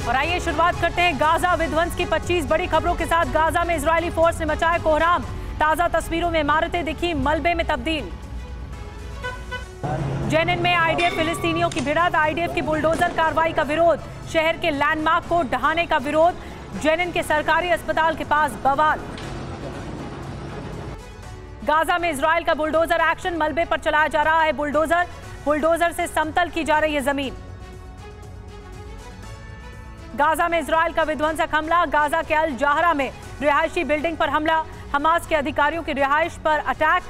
और आइए शुरुआत करते हैं गाजा विध्वंस की 25 बड़ी खबरों के साथ। गाजा में इजरायली फोर्स ने मचाया कोहराम। ताजा तस्वीरों में इमारतें दिखी मलबे में तब्दील। जेनिन में आईडीएफ फिलिस्तीनियों की भिड़ंत, आईडीएफ की बुलडोजर कार्रवाई का विरोध, शहर के लैंडमार्क को ढहाने का विरोध। जेनिन के सरकारी अस्पताल के पास बवाल। गाजा में इजरायल का बुलडोजर एक्शन, मलबे पर चलाया जा रहा है बुलडोजर से समतल की जा रही है जमीन। गाजा में इजरायल का विध्वंसक हमला, गाजा के अल जाहरा में रिहायशी बिल्डिंग पर हमला, हमास के अधिकारियों की रिहाइश पर अटैक,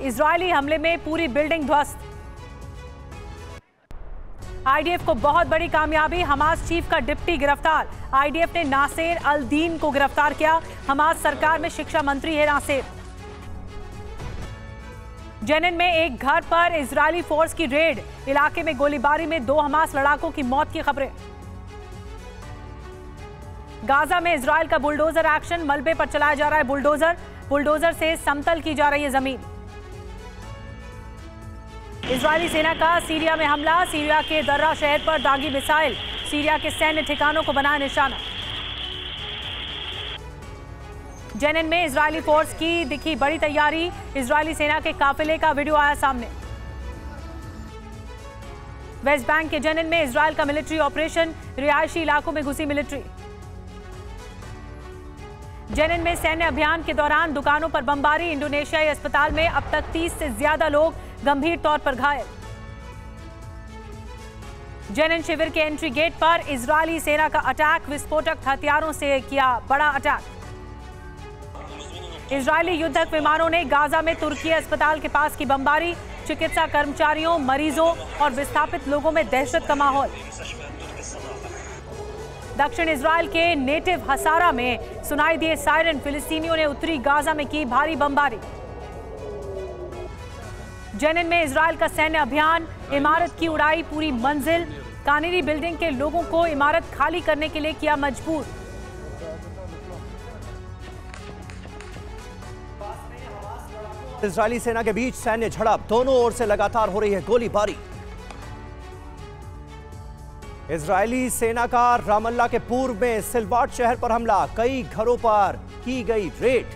इजरायली हमले में पूरी बिल्डिंग ध्वस्त। आईडीएफ को बहुत बड़ी कामयाबी, हमास चीफ का डिप्टी गिरफ्तार। आईडीएफ ने नासेर अल दीन को गिरफ्तार किया। हमास सरकार में शिक्षा मंत्री है नासेर। जेनिन में एक घर पर इजरायली फोर्स की रेड, इलाके में गोलीबारी में 2 हमास लड़ाकों की मौत की खबरें। गाजा में इजरायल का बुलडोजर एक्शन, मलबे पर चलाया जा रहा है बुलडोजर से समतल की जा रही है जमीन। इजरायली सेना का सीरिया में हमला, सीरिया के दर्रा शहर पर दागी मिसाइल, सीरिया के सैन्य ठिकानों को बनाया निशाना। जेनिन में इजरायली फोर्स की दिखी बड़ी तैयारी, इजरायली सेना के काफिले का वीडियो आया सामने। वेस्ट बैंक के जेनिन में इजरायल का मिलिट्री ऑपरेशन, रिहायशी इलाकों में घुसी मिलिट्री। जेनिन में सैन्य अभियान के दौरान दुकानों पर बमबारी, इंडोनेशियाई अस्पताल में अब तक 30 से ज्यादा लोग गंभीर तौर पर घायल। जेनिन शिविर के एंट्री गेट पर इजरायली सेना का अटैक, विस्फोटक हथियारों से किया बड़ा अटैक। इजरायली युद्धक विमानों ने गाजा में तुर्की अस्पताल के पास की बमबारी, चिकित्सा कर्मचारियों, मरीजों और विस्थापित लोगों में दहशत का माहौल। दक्षिण इजरायल के नेटिव हसारा में सुनाई दिए सायरन, फिलिस्तीनियों ने उत्तरी गाजा में की भारी बमबारी। जेनिन में इजरायल का सैन्य अभियान, इमारत की उड़ाई पूरी मंजिल, कानीरी बिल्डिंग के लोगों को इमारत खाली करने के लिए किया मजबूर। इजरायली सेना के बीच सैन्य झड़प, दोनों ओर से लगातार हो रही है गोलीबारी। इजरायली सेना का रामल्ला के पूर्व में सिलवाट शहर पर हमला, कई घरों पर की गई रेड।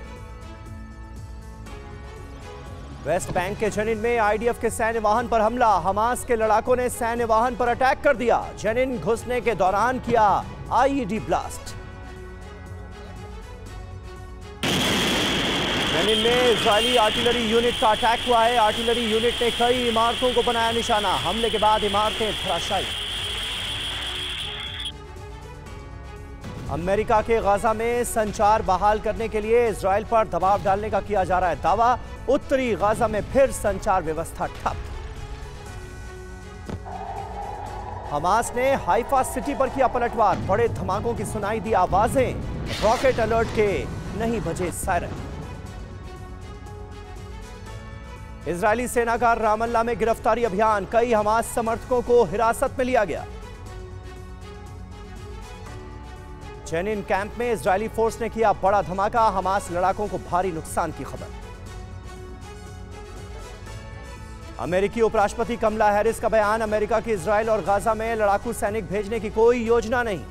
वेस्ट बैंक के जेनिन में आईडीएफ के सैन्य वाहन पर हमला, हमास के लड़ाकों ने सैन्य वाहन पर अटैक कर दिया। जेनिन घुसने के दौरान किया आईईडी ब्लास्ट। जेनिन में इजरायली आर्टिलरी यूनिट का अटैक हुआ है। आर्टिलरी यूनिट ने कई इमारतों को बनाया निशाना, हमले के बाद इमारतें धराशायी। अमेरिका के गाजा में संचार बहाल करने के लिए इजरायल पर दबाव डालने का किया जा रहा है दावा। उत्तरी गाजा में फिर संचार व्यवस्था ठप। हमास ने हाइफा सिटी पर किया पलटवार, बड़े धमाकों की सुनाई दी आवाजें, रॉकेट अलर्ट के नहीं बजे सायरन। इजरायली सेना का रामल्ला में गिरफ्तारी अभियान, कई हमास समर्थकों को हिरासत में लिया गया। जेनिन कैंप में इजरायली फोर्स ने किया बड़ा धमाका, हमास लड़ाकों को भारी नुकसान की खबर। अमेरिकी उपराष्ट्रपति कमला हैरिस का बयान, अमेरिका की इजरायल और गाजा में लड़ाकू सैनिक भेजने की कोई योजना नहीं।